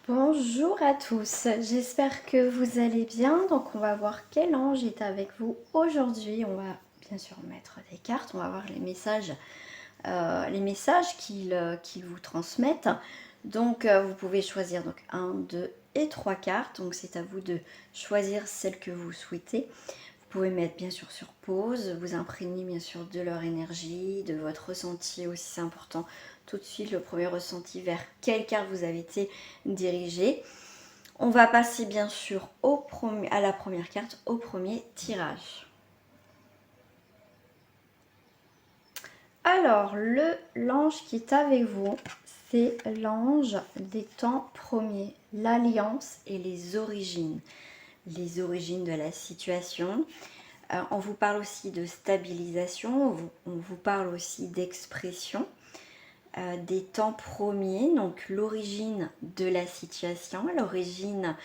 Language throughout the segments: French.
Bonjour à tous, j'espère que vous allez bien. Donc on va voir quel ange est avec vous aujourd'hui. On va bien sûr mettre des cartes, on va voir les messages qu'ils vous transmettent. Donc vous pouvez choisir donc 1, 2 et 3 cartes. Donc c'est à vous de choisir celle que vous souhaitez. Vous pouvez mettre bien sûr sur pause, vous imprégner bien sûr de leur énergie, de votre ressenti aussi, c'est important. Tout de suite le premier ressenti vers quelle carte vous avez été dirigé. On va passer bien sûr à la première carte, au premier tirage. Alors, l'ange qui est avec vous, c'est l'ange des temps premiers, l'alliance et les origines. Les origines de la situation. On vous parle aussi de stabilisation, on vous parle aussi d'expression. Des temps premiers, donc l'origine de la situation, l'origine,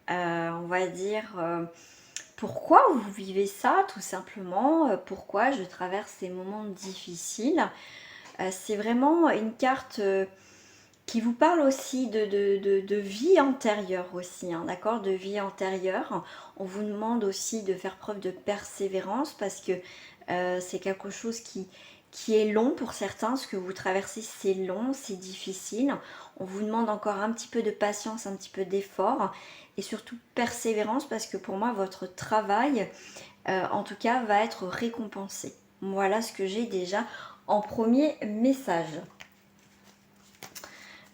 on va dire, pourquoi vous vivez ça tout simplement, pourquoi je traverse ces moments difficiles. C'est vraiment une carte qui vous parle aussi de vie antérieure aussi, hein, d'accord, de vie antérieure. On vous demande aussi de faire preuve de persévérance parce que c'est quelque chose qui est long pour certains. Ce que vous traversez, c'est long, c'est difficile. On vous demande encore un petit peu de patience, un petit peu d'effort et surtout persévérance parce que pour moi, votre travail, en tout cas, va être récompensé. Voilà ce que j'ai déjà en premier message.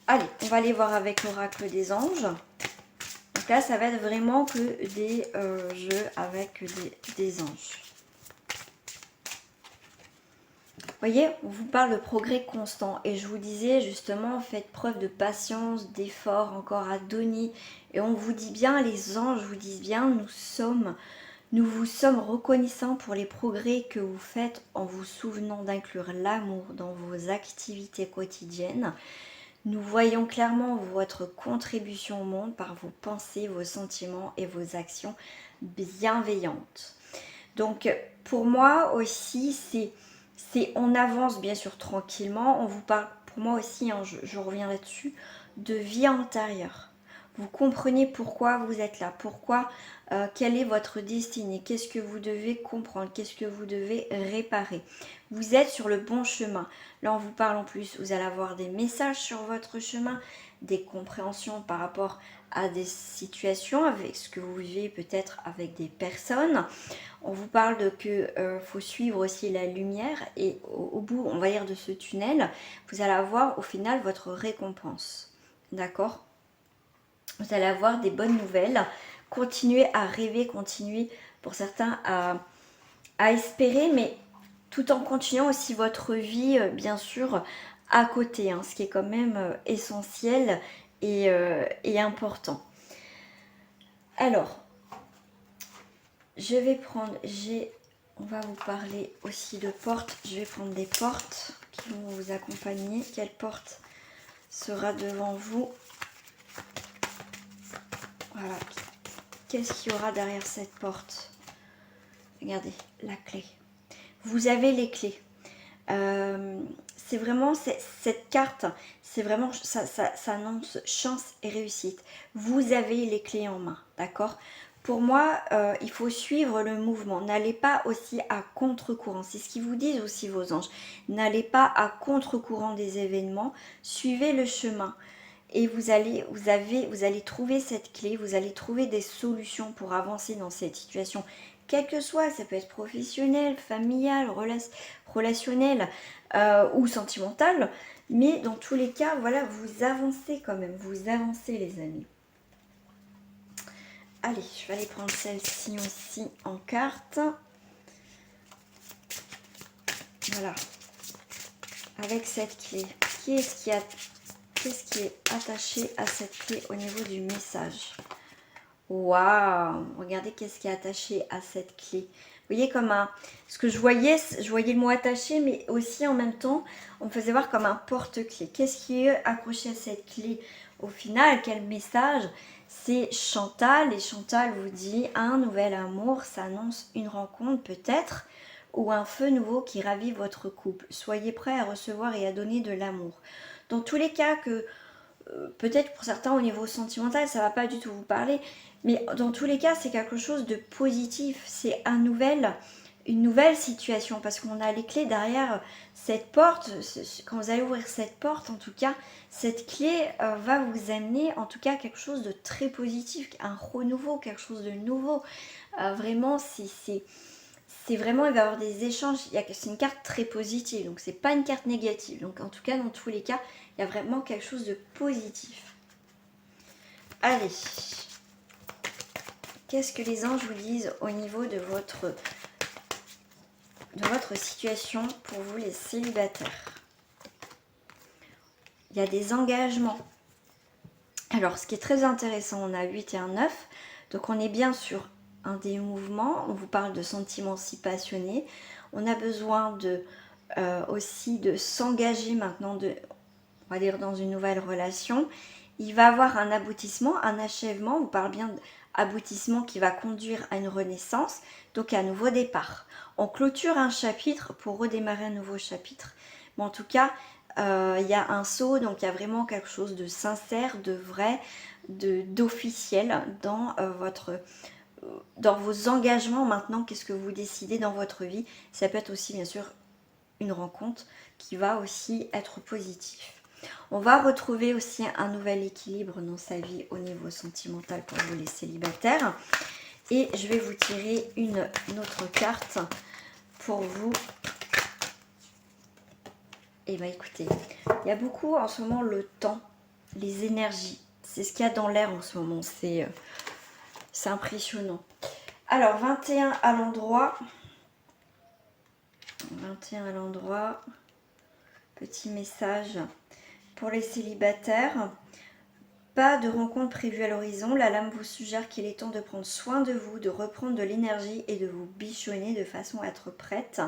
Allez, on va aller voir avec l'oracle des anges. Donc là, ça va être vraiment que des jeux avec des anges. Vous voyez, on vous parle de progrès constant. Et je vous disais justement, faites preuve de patience, d'effort encore à donner. Et on vous dit bien, les anges vous disent bien, nous vous sommes reconnaissants pour les progrès que vous faites en vous souvenant d'inclure l'amour dans vos activités quotidiennes. Nous voyons clairement votre contribution au monde par vos pensées, vos sentiments et vos actions bienveillantes. Donc pour moi aussi, on avance bien sûr tranquillement. On vous parle pour moi aussi, hein, je reviens là-dessus, de vie antérieure. Vous comprenez pourquoi vous êtes là, quelle est votre destinée, qu'est-ce que vous devez comprendre, qu'est-ce que vous devez réparer. Vous êtes sur le bon chemin. Là, on vous parle en plus, vous allez avoir des messages sur votre chemin, des compréhensions par rapport à des situations, avec ce que vous vivez peut-être avec des personnes. On vous parle de que faut suivre aussi la lumière et au bout, on va dire, de ce tunnel, vous allez avoir au final votre récompense. D'accord ? Vous allez avoir des bonnes nouvelles. Continuez à rêver, continuez pour certains à espérer, mais tout en continuant aussi votre vie, bien sûr, à côté, hein, ce qui est quand même essentiel et important. Alors, je vais prendre, on va vous parler aussi de portes. Je vais prendre des portes qui vont vous accompagner. Quelle porte sera devant vous? Voilà. Qu'est-ce qu'il y aura derrière cette porte? Regardez, la clé. Vous avez les clés. C'est vraiment cette carte, c'est vraiment, ça annonce chance et réussite. Vous avez les clés en main, d'accord? Pour moi, il faut suivre le mouvement. N'allez pas aussi à contre-courant. C'est ce qu'ils vous disent aussi vos anges. N'allez pas à contre-courant des événements. Suivez le chemin. Et vous allez trouver cette clé, vous allez trouver des solutions pour avancer dans cette situation. Quel que soit, ça peut être professionnel, familial, relationnel ou sentimental. Mais dans tous les cas, voilà, vous avancez quand même. Vous avancez les amis. Allez, je vais aller prendre celle-ci aussi en carte. Voilà. Avec cette clé. Qu'est-ce qui est attaché à cette clé au niveau du message? Waouh! Regardez qu'est-ce qui est attaché à cette clé. Vous voyez comme ce que je voyais le mot attaché, mais aussi en même temps, on me faisait voir comme un porte-clé. Qu'est-ce qui est accroché à cette clé? Au final, quel message? C'est Chantal, et Chantal vous dit un nouvel amour, ça annonce une rencontre peut-être, ou un feu nouveau qui ravive votre couple. Soyez prêts à recevoir et à donner de l'amour. Dans tous les cas, que peut-être pour certains au niveau sentimental, ça va pas du tout vous parler. Mais dans tous les cas, c'est quelque chose de positif. C'est une nouvelle situation parce qu'on a les clés derrière cette porte. Quand vous allez ouvrir cette porte, en tout cas, cette clé va vous amener en tout cas quelque chose de très positif, un renouveau, quelque chose de nouveau. Vraiment, c'est vraiment, il va y avoir des échanges. C'est une carte très positive, donc c'est pas une carte négative. Donc en tout cas, dans tous les cas, il y a vraiment quelque chose de positif. Allez, qu'est-ce que les anges vous disent au niveau de votre situation pour vous les célibataires? Il y a des engagements. Alors, ce qui est très intéressant, on a 8 et un 9. Donc, on est bien sur un des mouvements. On vous parle de sentiments si passionnés. On a besoin aussi de s'engager maintenant, on va dire, dans une nouvelle relation. Il va avoir un aboutissement, un achèvement. On vous parle bien d'aboutissement qui va conduire à une renaissance, donc à un nouveau départ. On clôture un chapitre pour redémarrer un nouveau chapitre. Mais en tout cas, il y a un saut, donc il y a vraiment quelque chose de sincère, de vrai, d'officiel dans vos engagements maintenant. Qu'est-ce que vous décidez dans votre vie? Ça peut être aussi bien sûr une rencontre qui va aussi être positive. On va retrouver aussi un nouvel équilibre dans sa vie au niveau sentimental pour vous les célibataires. Et je vais vous tirer une autre carte pour vous. Et bien écoutez, il y a beaucoup en ce moment le temps, les énergies. C'est ce qu'il y a dans l'air en ce moment. C'est impressionnant. Alors 21 à l'endroit. 21 à l'endroit. Petit message pour les célibataires. Pas de rencontre prévue à l'horizon. La lame vous suggère qu'il est temps de prendre soin de vous, de reprendre de l'énergie et de vous bichonner de façon à être prête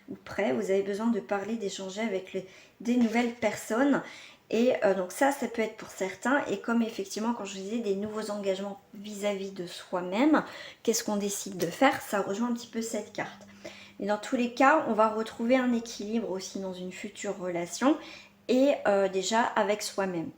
ou prêt. Vous avez besoin de parler, d'échanger avec des nouvelles personnes. Et donc ça peut être pour certains. Et comme effectivement, quand je vous disais, des nouveaux engagements vis-à-vis de soi-même, qu'est-ce qu'on décide de faire? Ça rejoint un petit peu cette carte. Et dans tous les cas, on va retrouver un équilibre aussi dans une future relation et déjà avec soi-même.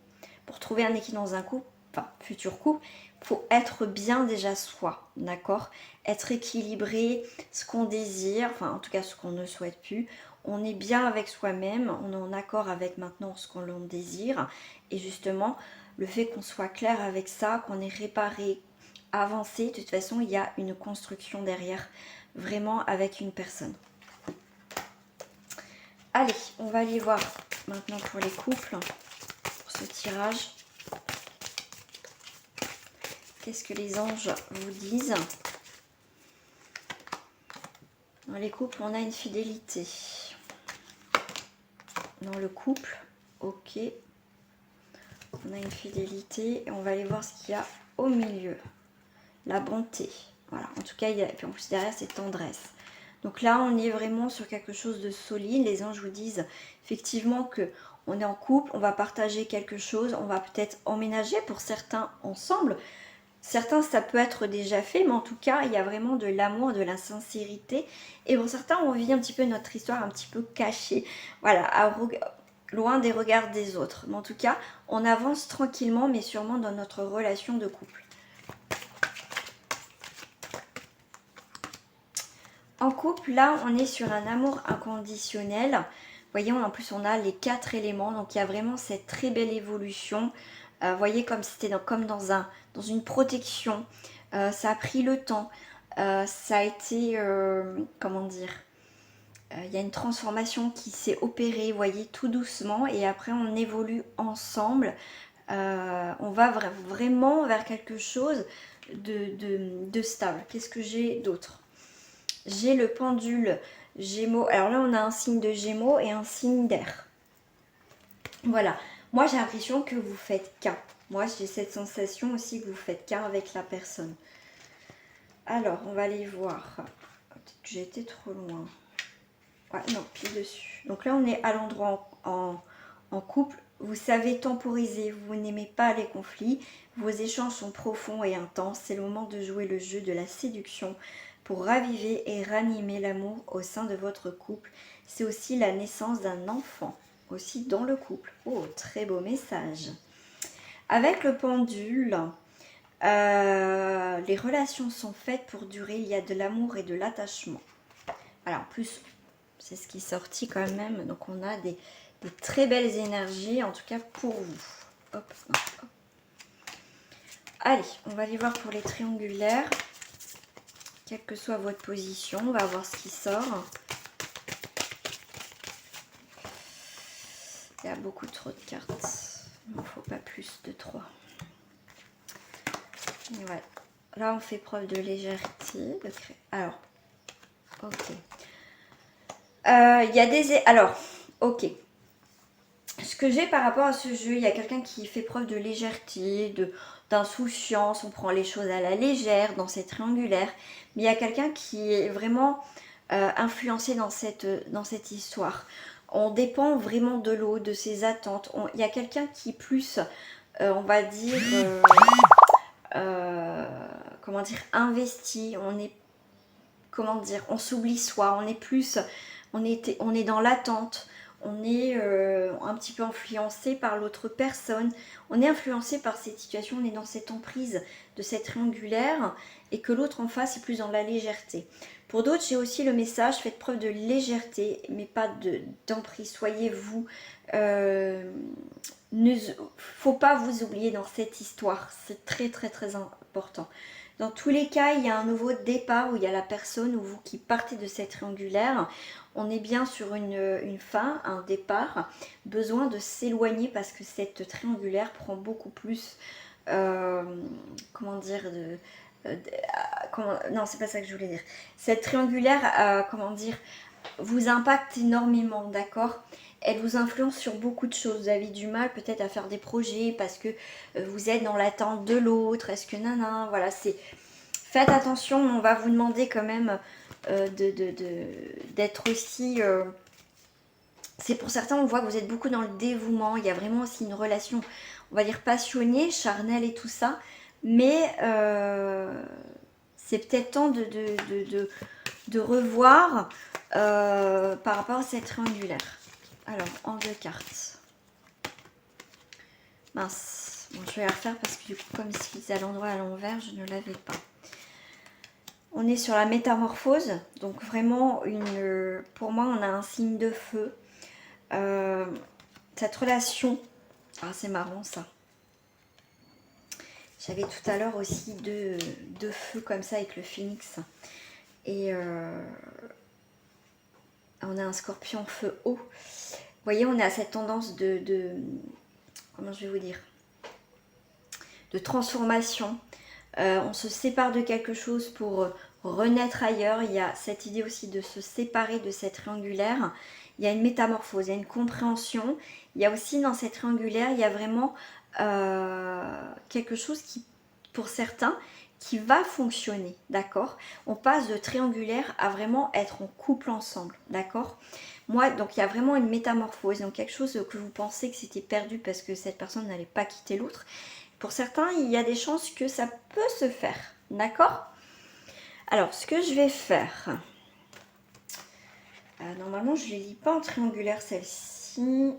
Pour trouver un équilibre dans un couple, enfin futur couple, il faut être bien déjà soi, d'accord? Être équilibré, ce qu'on désire, enfin en tout cas ce qu'on ne souhaite plus. On est bien avec soi-même, on est en accord avec maintenant ce qu'on désire. Et justement, le fait qu'on soit clair avec ça, qu'on ait réparé, avancé, de toute façon, il y a une construction derrière, vraiment avec une personne. Allez, on va aller voir maintenant pour les couples, pour ce tirage. Qu'est-ce que les anges vous disent? Dans les couples, on a une fidélité. Dans le couple, ok. On a une fidélité et on va aller voir ce qu'il y a au milieu. La bonté. Voilà, en tout cas, il y a, et puis en plus derrière, c'est tendresse. Donc là, on est vraiment sur quelque chose de solide. Les anges vous disent effectivement que on est en couple, on va partager quelque chose, on va peut-être emménager pour certains ensemble. Certains, ça peut être déjà fait, mais en tout cas, il y a vraiment de l'amour, de la sincérité. Et pour certains, on vit un petit peu notre histoire un petit peu cachée. Voilà, loin des regards des autres. Mais en tout cas, on avance tranquillement, mais sûrement dans notre relation de couple. En couple, là, on est sur un amour inconditionnel. Voyez, en plus, on a les 4 éléments. Donc, il y a vraiment cette très belle évolution. Voyez, comme c'était comme dans une protection. Ça a pris le temps. Ça a été, comment dire, il y a une transformation qui s'est opérée, vous voyez, tout doucement. Et après, on évolue ensemble. On va vraiment vers quelque chose de stable. Qu'est-ce que j'ai d'autre? J'ai le pendule Gémeaux. Alors là, on a un signe de Gémeaux et un signe d'air. Voilà. Moi, j'ai l'impression que vous faites qu'un. Moi, j'ai cette sensation aussi que vous faites qu'un avec la personne. Alors, on va aller voir. Peut-être que j'ai été trop loin. Ouais, non, pied dessus. Donc là, on est à l'endroit en couple. Vous savez temporiser, vous n'aimez pas les conflits. Vos échanges sont profonds et intenses. C'est le moment de jouer le jeu de la séduction pour raviver et ranimer l'amour au sein de votre couple. C'est aussi la naissance d'un enfant, aussi dans le couple. Oh, très beau message. Avec le pendule, les relations sont faites pour durer. Il y a de l'amour et de l'attachement. Alors, en plus, c'est ce qui est sorti quand même. Donc, on a des très belles énergies, en tout cas pour vous. Hop, hop, hop. Allez, on va aller voir pour les triangulaires. Quelle que soit votre position, on va voir ce qui sort. Il y a beaucoup trop de cartes. Il ne faut pas plus de 3. Et voilà. Là, on fait preuve de légèreté. Alors, ok. Il y a des... Alors, ok. Ce que j'ai par rapport à ce jeu, il y a quelqu'un qui fait preuve de légèreté, d'insouciance, on prend les choses à la légère dans ces triangulaires. Mais il y a quelqu'un qui est vraiment influencé dans cette histoire. On dépend vraiment de l'autre, de ses attentes. Il y a quelqu'un qui est plus, on va dire, comment dire, investi. On est, comment dire, on s'oublie soi. On est plus, on est dans l'attente. On est un petit peu influencé par l'autre personne. On est influencé par cette situation. On est dans cette emprise de cette triangulaire et que l'autre en face est plus dans la légèreté. Pour d'autres, j'ai aussi le message, faites preuve de légèreté, mais pas d'emprise. Soyez vous. Ne faut pas vous oublier dans cette histoire. C'est très très très important. Dans tous les cas, il y a un nouveau départ où il y a la personne ou vous qui partez de cette triangulaire. On est bien sur une fin, un départ. Besoin de s'éloigner parce que cette triangulaire prend beaucoup plus, comment dire, non, c'est pas ça que je voulais dire. Cette triangulaire, comment dire, vous impacte énormément, d'accord? Elle vous influence sur beaucoup de choses. Vous avez du mal peut-être à faire des projets parce que vous êtes dans l'attente de l'autre. Est-ce que nana, voilà, c'est... Faites attention, on va vous demander quand même d'être aussi... C'est pour certains, on voit que vous êtes beaucoup dans le dévouement. Il y a vraiment aussi une relation, on va dire, passionnée, charnelle et tout ça. Mais c'est peut-être temps de revoir par rapport à cette triangulaire. Alors, en 2 cartes. Mince. Bon, je vais la refaire parce que du coup, comme si c'est à l'endroit à l'envers, je ne l'avais pas. On est sur la métamorphose. Donc vraiment, pour moi, on a un signe de feu. Cette relation... Ah, c'est marrant ça. J'avais tout à l'heure aussi deux feux comme ça avec le phénix. Et on a un scorpion feu haut. Vous voyez, on a cette tendance comment je vais vous dire, de transformation. On se sépare de quelque chose pour renaître ailleurs. Il y a cette idée aussi de se séparer de cette triangulaire. Il y a une métamorphose, il y a une compréhension. Il y a aussi dans cette triangulaire, il y a vraiment quelque chose qui, pour certains, qui va fonctionner, d'accord? On passe de triangulaire à vraiment être en couple ensemble, d'accord? Moi, donc il y a vraiment une métamorphose, donc quelque chose que vous pensez que c'était perdu parce que cette personne n'allait pas quitter l'autre. Pour certains, il y a des chances que ça peut se faire, d'accord? Alors, ce que je vais faire... normalement, je ne les lis pas en triangulaire, celle-ci.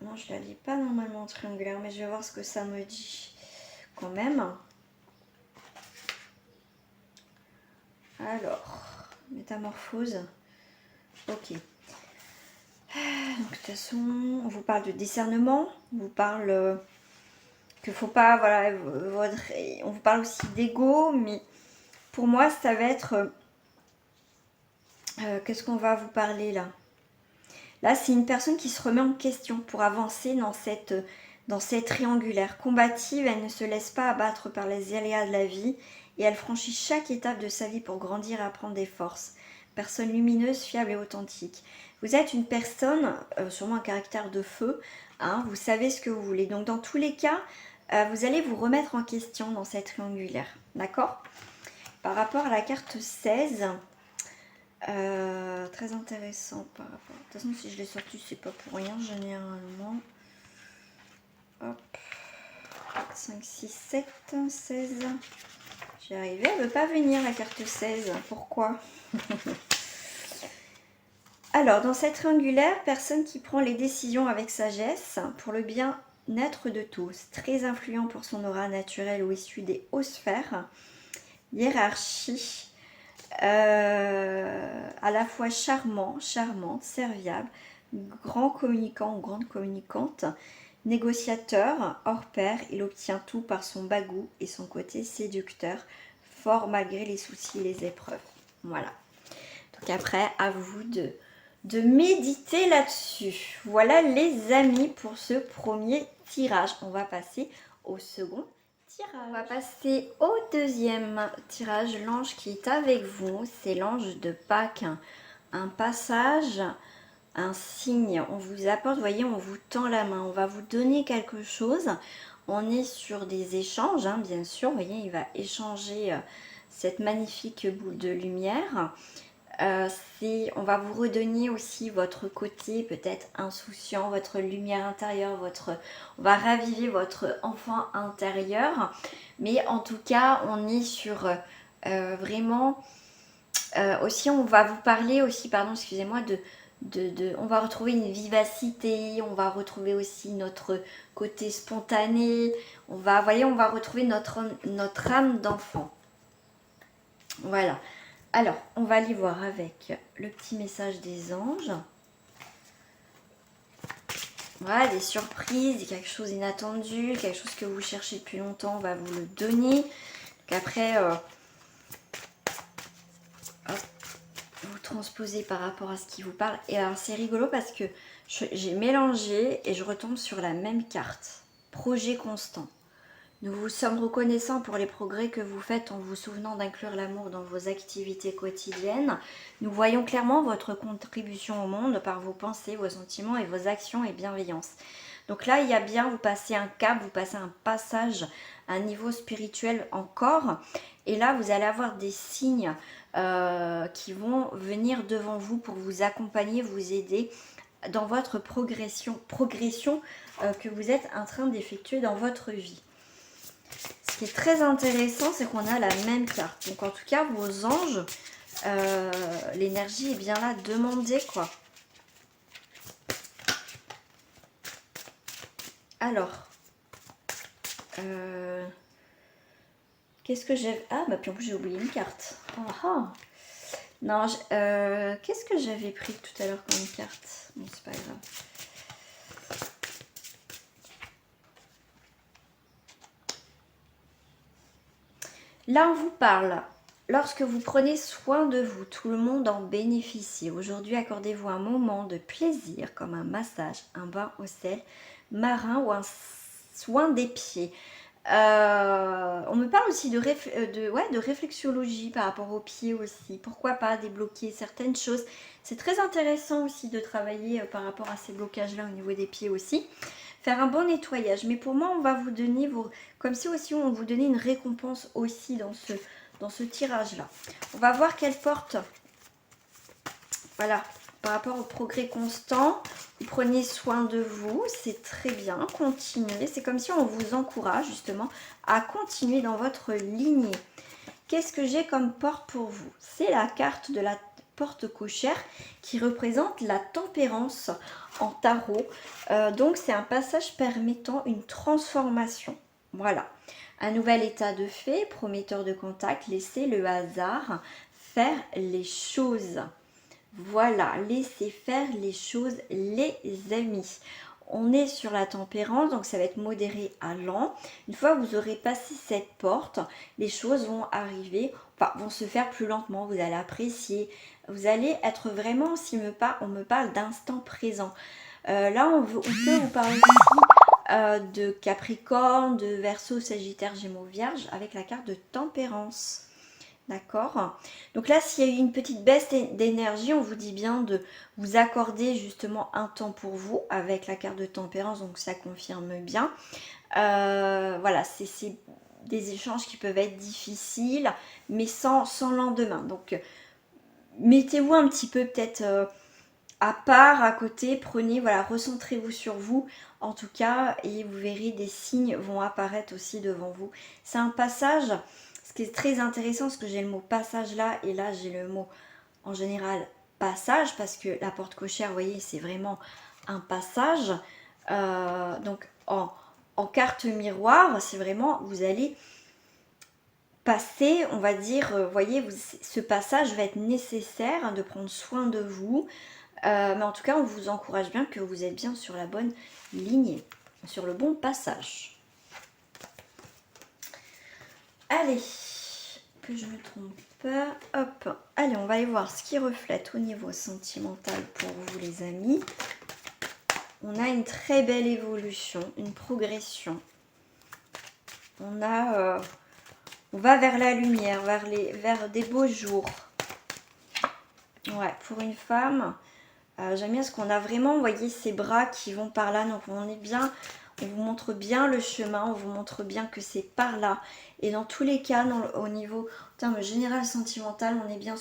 Non, je ne la lis pas normalement en triangulaire, mais je vais voir ce que ça me dit quand même. Alors, métamorphose. Ok. Donc, de toute façon, on vous parle de discernement, on vous parle que faut pas, voilà, on vous parle aussi d'ego, mais pour moi, ça va être... qu'est-ce qu'on va vous parler là? Là, c'est une personne qui se remet en question pour avancer dans cette triangulaire. Combative, elle ne se laisse pas abattre par les aléas de la vie et elle franchit chaque étape de sa vie pour grandir et apprendre des forces. Personne lumineuse, fiable et authentique. Vous êtes une personne, sûrement un caractère de feu, hein, vous savez ce que vous voulez. Donc dans tous les cas, vous allez vous remettre en question dans cette triangulaire. D'accord? Par rapport à la carte 16... très intéressant par rapport. De toute façon, si je l'ai sorti, c'est pas pour rien, généralement. Hop. 4, 5, 6, 7, 16. J'y arrivais, elle veut pas venir la carte 16. Pourquoi? Alors, dans cette triangulaire, personne qui prend les décisions avec sagesse pour le bien naître de tous, très influent pour son aura naturelle ou issu des hauts sphères, hiérarchie, à la fois charmant, charmante, serviable, grand communicant ou grande communicante, négociateur, hors pair, il obtient tout par son bagou et son côté séducteur, fort malgré les soucis et les épreuves. Voilà. Donc après, à vous de méditer là-dessus. Voilà les amis pour ce premier tirage. On va passer au second tirage. On va passer au deuxième tirage. L'ange qui est avec vous, c'est l'ange de Pâques. Un passage, un signe. On vous apporte, vous voyez, on vous tend la main. On va vous donner quelque chose. On est sur des échanges, hein, bien sûr. Vous voyez, il va échanger cette magnifique boule de lumière. On va vous redonner aussi votre côté peut-être insouciant, votre lumière intérieure, on va raviver votre enfant intérieur. Mais en tout cas, on est sur vraiment... aussi, on va vous parler aussi, pardon, excusez-moi, on va retrouver une vivacité, on va retrouver aussi notre côté spontané, on va retrouver notre âme d'enfant. Voilà. Alors, on va aller voir avec le petit message des anges. Voilà, des surprises, quelque chose d'inattendu, quelque chose que vous cherchez depuis longtemps, on va vous le donner. Donc après, vous transposez par rapport à ce qui vous parle. Et alors, c'est rigolo parce que j'ai mélangé et je retombe sur la même carte. Projet constant. Nous vous sommes reconnaissants pour les progrès que vous faites en vous souvenant d'inclure l'amour dans vos activités quotidiennes. Nous voyons clairement votre contribution au monde par vos pensées, vos sentiments et vos actions et bienveillance. Donc là, il y a bien, vous passez un cap, vous passez un passage à un niveau spirituel encore. Et là, vous allez avoir des signes qui vont venir devant vous pour vous accompagner, vous aider dans votre progression que vous êtes en train d'effectuer dans votre vie. Ce qui est très intéressant, c'est qu'on a la même carte. Donc en tout cas, vos anges, l'énergie est bien là, demandez quoi. Alors, qu'est-ce que j'ai... Ah, bah puis en plus j'ai oublié une carte. Ah, ah. Non, qu'est-ce que j'avais pris tout à l'heure comme carte? Bon, c'est pas grave. Là, on vous parle. Lorsque vous prenez soin de vous, tout le monde en bénéficie. Aujourd'hui, accordez-vous un moment de plaisir, comme un massage, un bain au sel marin ou un soin des pieds. On me parle aussi de réflexologie par rapport aux pieds aussi. Pourquoi pas débloquer certaines choses. C'est très intéressant aussi de travailler par rapport à ces blocages-là au niveau des pieds aussi. Faire un bon nettoyage. Mais pour moi, on va vous donner, comme si aussi on vous donnait une récompense aussi dans ce tirage-là. On va voir quelle porte, voilà, par rapport au progrès constant. Vous prenez soin de vous, c'est très bien, continuez. C'est comme si on vous encourage justement à continuer dans votre lignée. Qu'est-ce que j'ai comme porte pour vous? C'est la carte de la porte cochère qui représente la tempérance en tarot. Donc c'est un passage permettant une transformation. Voilà. Un nouvel état de fait, prometteur de contact, laissez le hasard faire les choses. Voilà, laissez faire les choses, les amis. On est sur la tempérance, donc ça va être modéré à lent. Une fois que vous aurez passé cette porte, les choses vont arriver, enfin, vont se faire plus lentement. Vous allez apprécier, vous allez être vraiment, on me parle d'instant présent. Là, on peut vous parler aussi de Capricorne, de Verseau, Sagittaire, Gémeaux, Vierge, avec la carte de tempérance. D'accord. Donc là, s'il y a eu une petite baisse d'énergie, on vous dit bien de vous accorder justement un temps pour vous avec la carte de tempérance, donc ça confirme bien. Voilà, c'est des échanges qui peuvent être difficiles, mais sans lendemain. Donc, mettez-vous un petit peu peut-être à part, à côté, prenez, voilà, recentrez-vous sur vous, en tout cas, et vous verrez des signes vont apparaître aussi devant vous. C'est un passage... Ce qui est très intéressant, parce que j'ai le mot passage là, et là j'ai le mot en général passage, parce que la porte cochère, vous voyez, c'est vraiment un passage. Donc en carte miroir, c'est vraiment, vous allez passer, on va dire, voyez, ce passage va être nécessaire, hein, de prendre soin de vous. Mais en tout cas, on vous encourage bien que vous êtes bien sur la bonne ligne, sur le bon passage. Allez, que je ne me trompe pas. Hop, allez, on va aller voir ce qui reflète au niveau sentimental pour vous les amis. On a une très belle évolution, une progression. On va vers la lumière, vers des beaux jours. Ouais, pour une femme, j'aime bien ce qu'on a vraiment, vous voyez, ces bras qui vont par là. Donc on est bien, on vous montre bien le chemin, on vous montre bien que c'est par là. Et dans tous les cas, au niveau, en termes général sentimental, on est bien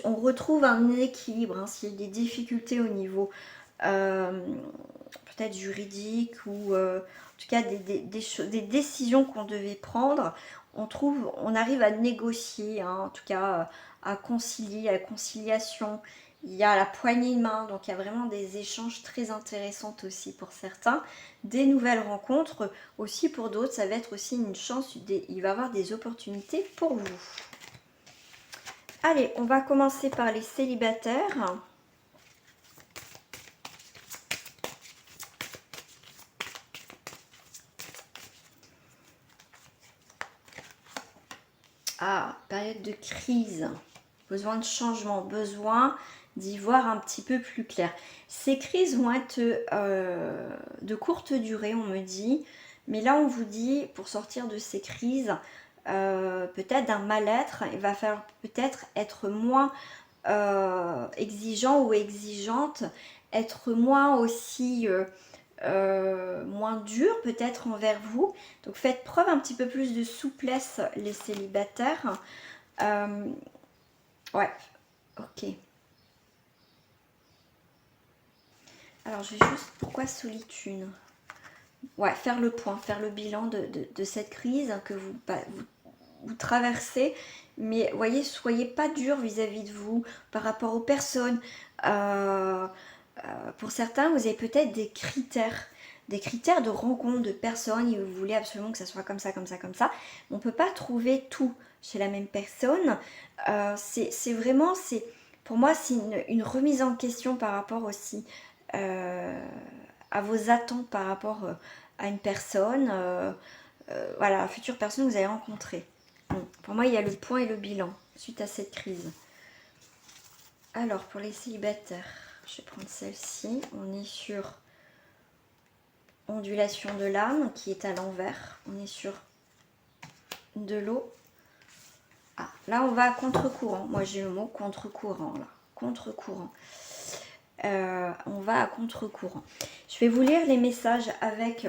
on retrouve un équilibre, hein, s'il y a des difficultés au niveau peut-être juridique ou en tout cas des décisions qu'on devait prendre, on arrive à négocier, hein, en tout cas à concilier, à la conciliation. Il y a la poignée de main, donc il y a vraiment des échanges très intéressants aussi pour certains, des nouvelles rencontres aussi pour d'autres, ça va être aussi une chance, il va y avoir des opportunités pour vous. Allez, on va commencer par les célibataires. Ah, période de crise, besoin de changement, besoin d'y voir un petit peu plus clair. Ces crises vont être de courte durée, on me dit, mais là on vous dit, pour sortir de ces crises, peut-être d'un mal-être, il va falloir peut-être être moins exigeant ou exigeante, être moins aussi... moins dur peut-être envers vous. Donc faites preuve un petit peu plus de souplesse les célibataires. Ouais, ok. Alors je vais juste, pourquoi solitude? Ouais, faire le point, faire le bilan de cette crise que vous traversez. Mais voyez, soyez pas dur vis-à-vis de vous par rapport aux personnes. Pour certains, vous avez peut-être des critères de rencontre de personnes et vous voulez absolument que ça soit comme ça, comme ça, comme ça. On ne peut pas trouver tout chez la même personne. C'est vraiment, pour moi, c'est une remise en question par rapport aussi à vos attentes par rapport à une personne, voilà, la future personne que vous allez rencontrer. Bon, pour moi, il y a le point et le bilan suite à cette crise. Alors, pour les célibataires, je vais prendre celle-ci. On est sur ondulation de l'âme qui est à l'envers. On est sur de l'eau. Ah, là, on va à contre-courant. Moi, j'ai le mot contre-courant, là. Contre-courant. On va à contre-courant. Je vais vous lire les messages avec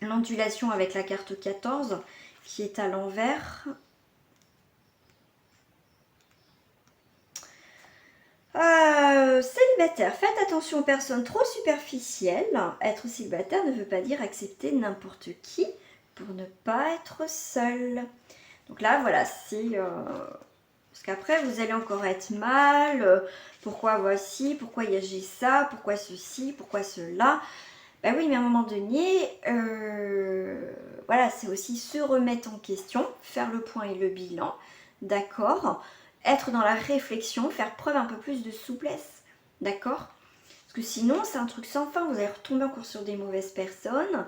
l'ondulation avec la carte 14 qui est à l'envers. Célibataire, faites attention aux personnes trop superficielles. Être célibataire ne veut pas dire accepter n'importe qui pour ne pas être seul. Donc là, voilà, c'est... parce qu'après, vous allez encore être mal. Pourquoi voici, pourquoi j'ai ça, pourquoi ceci, pourquoi cela. Ben oui, mais à un moment donné, voilà, c'est aussi se remettre en question, faire le point et le bilan, d'accord ? Être dans la réflexion, faire preuve un peu plus de souplesse, d'accord ? Parce que sinon, c'est un truc sans fin, vous allez retomber encore sur des mauvaises personnes,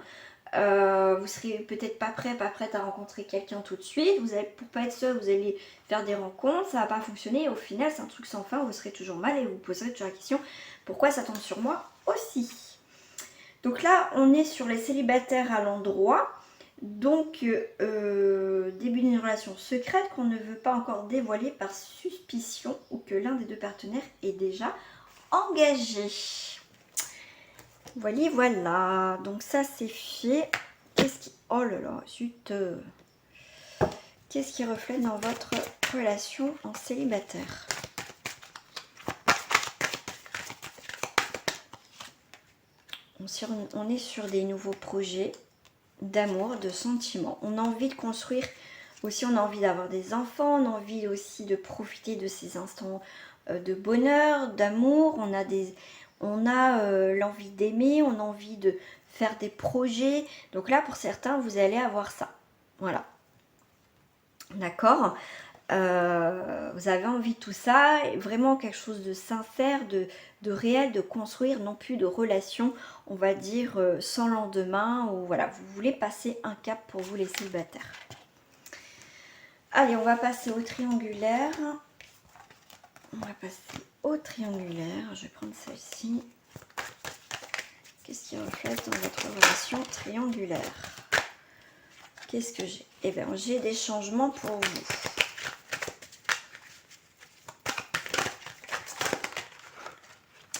vous serez peut-être pas prête à rencontrer quelqu'un tout de suite, pour pas être seul, vous allez faire des rencontres, ça va pas fonctionner, et au final, c'est un truc sans fin, vous serez toujours mal et vous poserez toujours la question, pourquoi ça tombe sur moi aussi ? Donc là, on est sur les célibataires à l'endroit. Donc, début d'une relation secrète qu'on ne veut pas encore dévoiler par suspicion ou que l'un des deux partenaires est déjà engagé. Voilà, voilà. Donc ça, c'est fait. Oh là là, zut. Qu'est-ce qui reflète dans votre relation en célibataire ? On est sur des nouveaux projets d'amour, de sentiments. On a envie de construire aussi, on a envie d'avoir des enfants, on a envie aussi de profiter de ces instants de bonheur, d'amour. On a l'envie d'aimer, on a envie de faire des projets. Donc là, pour certains, vous allez avoir ça. Voilà. D'accord. Vous avez envie de tout ça, et vraiment quelque chose de sincère, de réel, de construire, non plus de relations, on va dire, sans lendemain, ou voilà, vous voulez passer un cap pour vous les célibataires. Allez, on va passer au triangulaire. On va passer au triangulaire. Je vais prendre celle-ci. Qu'est-ce qui reflète dans votre relation triangulaire? Qu'est-ce que j'ai? Eh bien, j'ai des changements pour vous.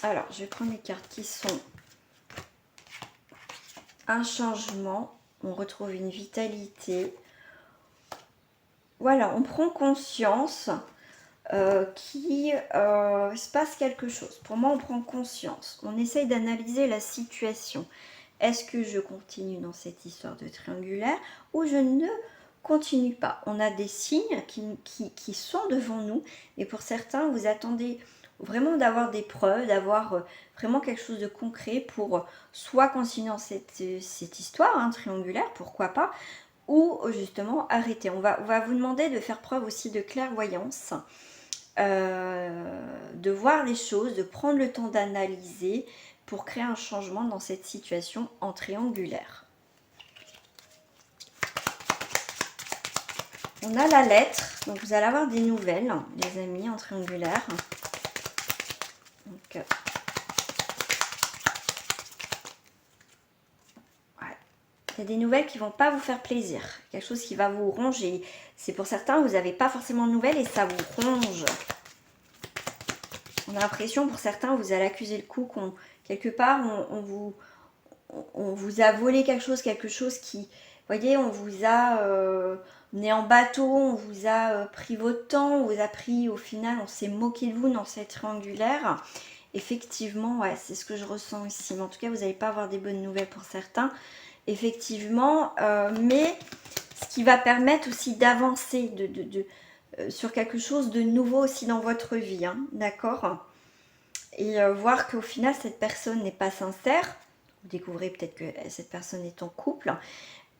Alors, je vais prendre les cartes qui sont un changement. On retrouve une vitalité. Voilà, on prend conscience qu'il se passe quelque chose. Pour moi, on prend conscience. On essaye d'analyser la situation. Est-ce que je continue dans cette histoire de triangulaire ou je ne continue pas? On a des signes qui sont devant nous, et pour certains, vous attendez vraiment d'avoir des preuves, d'avoir vraiment quelque chose de concret pour soit continuer dans cette histoire triangulaire, pourquoi pas, ou justement arrêter. On va vous demander de faire preuve aussi de clairvoyance, de voir les choses, de prendre le temps d'analyser pour créer un changement dans cette situation en triangulaire. On a la lettre, donc vous allez avoir des nouvelles, les amis, en triangulaire. Donc, il y a des nouvelles qui ne vont pas vous faire plaisir, quelque chose qui va vous ronger. C'est pour certains, vous n'avez pas forcément de nouvelles et ça vous ronge. On a l'impression, pour certains, vous allez accuser le coup, quelque part, on vous a volé quelque chose qui, vous voyez, on vous a mené en bateau, on vous a pris votre temps, on vous a pris, au final, on s'est moqué de vous dans cette triangulaire. Effectivement, ouais, c'est ce que je ressens ici. Mais en tout cas, vous n'allez pas avoir des bonnes nouvelles pour certains. Effectivement, mais ce qui va permettre aussi d'avancer sur quelque chose de nouveau aussi dans votre vie, d'accord? Et voir qu'au final, cette personne n'est pas sincère. Vous découvrez peut-être que cette personne est en couple,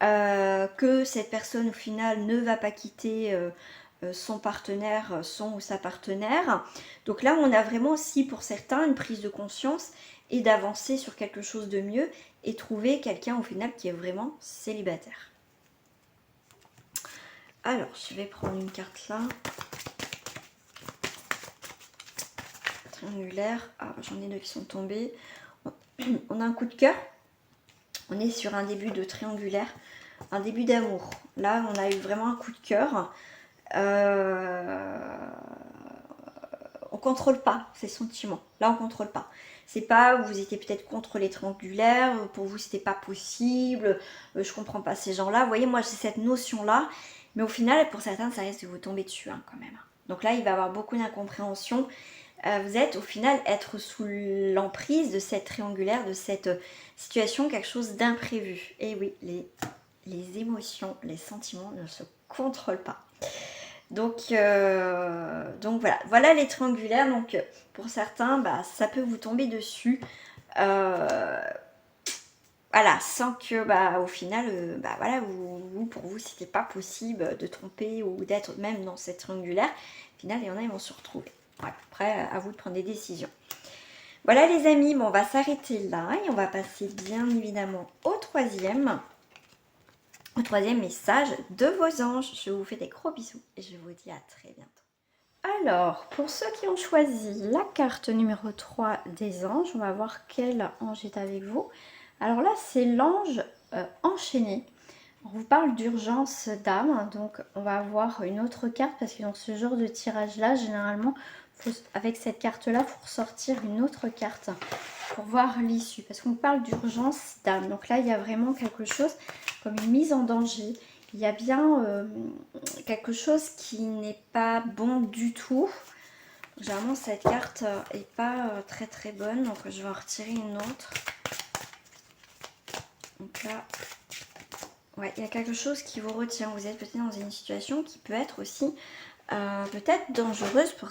que cette personne au final ne va pas quitter son partenaire, son ou sa partenaire. Donc là, on a vraiment aussi pour certains une prise de conscience et d'avancer sur quelque chose de mieux et trouver quelqu'un au final qui est vraiment célibataire. Alors, je vais prendre une carte là. Triangulaire. Ah, j'en ai deux qui sont tombés. On a un coup de cœur. On est sur un début de triangulaire, un début d'amour. Là, on a eu vraiment un coup de cœur. On contrôle pas ces sentiments. Là, on contrôle pas. C'est pas, vous étiez peut-être contre les triangulaires, pour vous, c'était pas possible, je comprends pas ces gens-là. Vous voyez, moi, j'ai cette notion-là, mais au final, pour certains, ça risque de vous tomber dessus, quand même. Donc là, il va y avoir beaucoup d'incompréhension. Vous êtes, au final, être sous l'emprise de cette triangulaire, de cette situation, quelque chose d'imprévu. Et oui, les émotions, les sentiments ne se contrôlent pas. Donc voilà les triangulaires. Donc pour certains, ça peut vous tomber dessus. Voilà, sans que au final, voilà, pour vous, c'était pas possible de tromper ou d'être même dans cette triangulaire. Au final, il y en a, ils vont se retrouver. Voilà, après, à vous de prendre des décisions. Voilà les amis, bon, on va s'arrêter là et on va passer bien évidemment au troisième message de vos anges. Je vous fais des gros bisous et je vous dis à très bientôt. Alors, pour ceux qui ont choisi la carte numéro 3 des anges, on va voir quel ange est avec vous. Alors là, c'est l'ange enchaîné. On vous parle d'urgence d'âme, donc on va avoir une autre carte parce que dans ce genre de tirage-là, généralement, avec cette carte-là, il faut ressortir une autre carte pour voir l'issue. Parce qu'on parle d'urgence d'âme. Donc là, il y a vraiment quelque chose comme une mise en danger. Il y a bien quelque chose qui n'est pas bon du tout. Généralement, cette carte n'est pas très très bonne. Donc je vais en retirer une autre. Donc là, ouais, il y a quelque chose qui vous retient. Vous êtes peut-être dans une situation qui peut être aussi peut-être dangereuse pour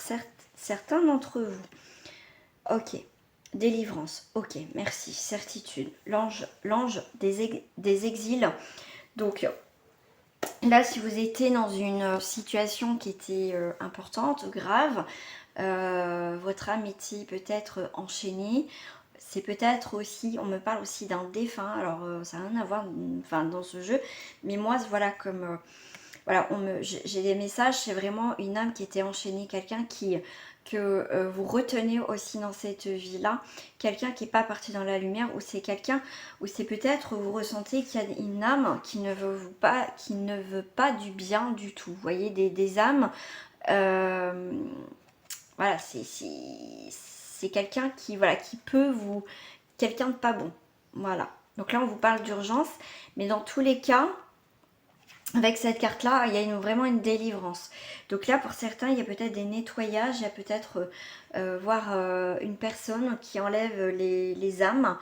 certains d'entre vous. Ok. Délivrance, ok, merci, certitude. L'ange des exils. Donc là, si vous étiez dans une situation qui était importante, grave, votre âme était peut-être enchaînée. C'est peut-être aussi, on me parle aussi d'un défunt, alors ça n'a rien à voir enfin, dans ce jeu, mais moi, voilà, comme voilà, j'ai des messages, c'est vraiment une âme qui était enchaînée, quelqu'un que vous retenez aussi dans cette vie-là, quelqu'un qui n'est pas parti dans la lumière, ou c'est quelqu'un, ou c'est peut-être vous ressentez qu'il y a une âme qui ne veut pas du bien du tout. Vous voyez, des âmes, voilà, c'est quelqu'un qui, voilà, qui peut vous, quelqu'un de pas bon, voilà. Donc là, on vous parle d'urgence, mais dans tous les cas, avec cette carte-là, il y a vraiment une délivrance. Donc là, pour certains, il y a peut-être des nettoyages, il y a peut-être voir une personne qui enlève les âmes.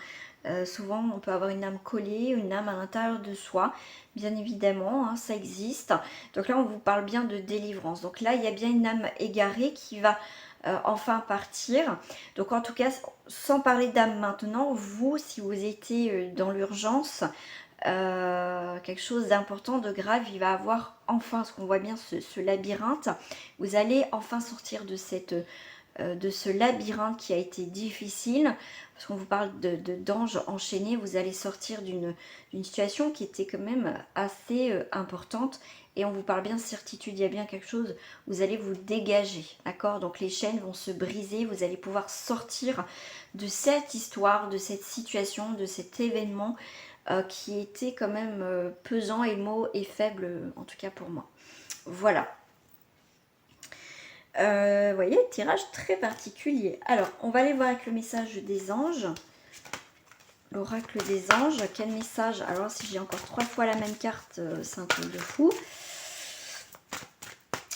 Souvent, on peut avoir une âme collée, une âme à l'intérieur de soi, bien évidemment, hein, ça existe. Donc là, on vous parle bien de délivrance. Donc là, il y a bien une âme égarée qui va enfin partir. Donc en tout cas, sans parler d'âme maintenant, vous, si vous étiez dans l'urgence, quelque chose d'important, de grave, il va avoir enfin, ce qu'on voit bien, ce labyrinthe. Vous allez enfin sortir de ce labyrinthe qui a été difficile, parce qu'on vous parle d'anges enchaînés. Vous allez sortir d'une situation qui était quand même assez importante, et on vous parle bien de certitude, il y a bien quelque chose, vous allez vous dégager, d'accord? Donc les chaînes vont se briser, vous allez pouvoir sortir de cette histoire, de cette situation, de cet événement qui était quand même pesant et mot et faible, en tout cas pour moi. Voilà. Vous voyez, tirage très particulier. Alors, on va aller voir avec le message des anges. L'oracle des anges. Quel message? Alors, si j'ai encore 3 fois la même carte, c'est un truc de fou.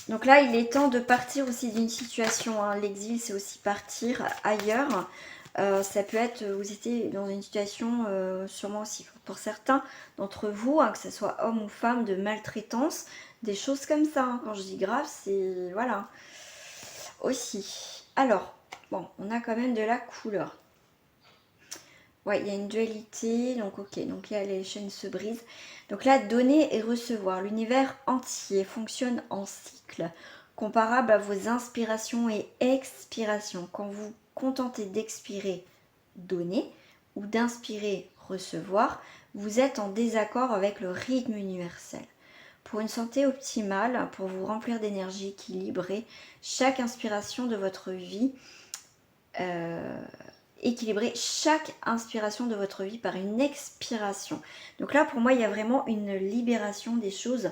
Donc là, il est temps de partir aussi d'une situation. Hein. L'exil, c'est aussi partir ailleurs. Ça peut être, vous étiez dans une situation, sûrement aussi pour certains d'entre vous, hein, que ce soit homme ou femme, de maltraitance, des choses comme ça. Hein. Quand je dis grave, c'est... Voilà. Aussi. Alors, bon, on a quand même de la couleur. Ouais, il y a une dualité, donc ok, donc là les chaînes se brisent. Donc là, donner et recevoir. L'univers entier fonctionne en cycle, comparable à vos inspirations et expirations. Quand vous contentez d'expirer, donner, ou d'inspirer, recevoir, vous êtes en désaccord avec le rythme universel. Pour une santé optimale, pour vous remplir d'énergie équilibrée, chaque inspiration de votre vie équilibrer chaque inspiration de votre vie par une expiration. Donc là, pour moi, il y a vraiment une libération des choses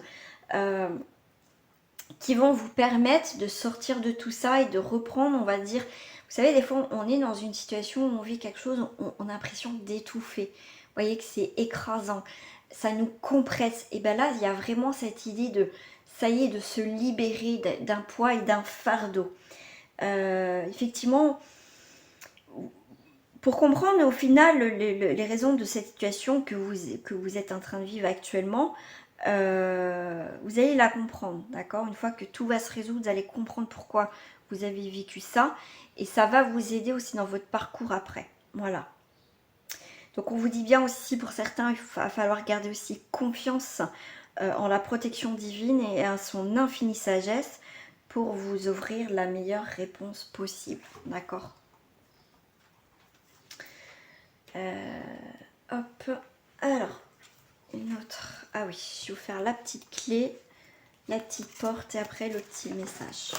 qui vont vous permettre de sortir de tout ça et de reprendre, on va dire... Vous savez, des fois, on est dans une situation où on vit quelque chose, on a l'impression d'étouffer. Vous voyez que c'est écrasant. Ça nous compresse. Et bien là, il y a vraiment cette idée de, ça y est, de se libérer d'un poids et d'un fardeau. Effectivement... Pour comprendre au final les raisons de cette situation que vous êtes en train de vivre actuellement, vous allez la comprendre, d'accord? Une fois que tout va se résoudre, vous allez comprendre pourquoi vous avez vécu ça, et ça va vous aider aussi dans votre parcours après. Voilà. Donc on vous dit bien aussi, pour certains, il va falloir garder aussi confiance en la protection divine et à son infinie sagesse pour vous offrir la meilleure réponse possible, d'accord? Hop, alors, une autre. Ah oui, je vais vous faire la petite clé, la petite porte et après le petit message.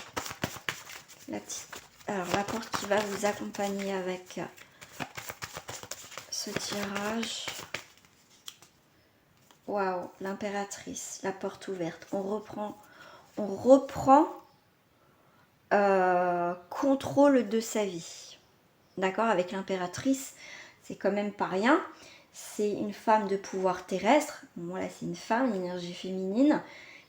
Alors, la porte qui va vous accompagner avec ce tirage. Waouh, l'impératrice, la porte ouverte. On reprend contrôle de sa vie. D'accord, avec l'impératrice, c'est quand même pas rien. C'est une femme de pouvoir terrestre. Voilà, c'est une femme, une énergie féminine.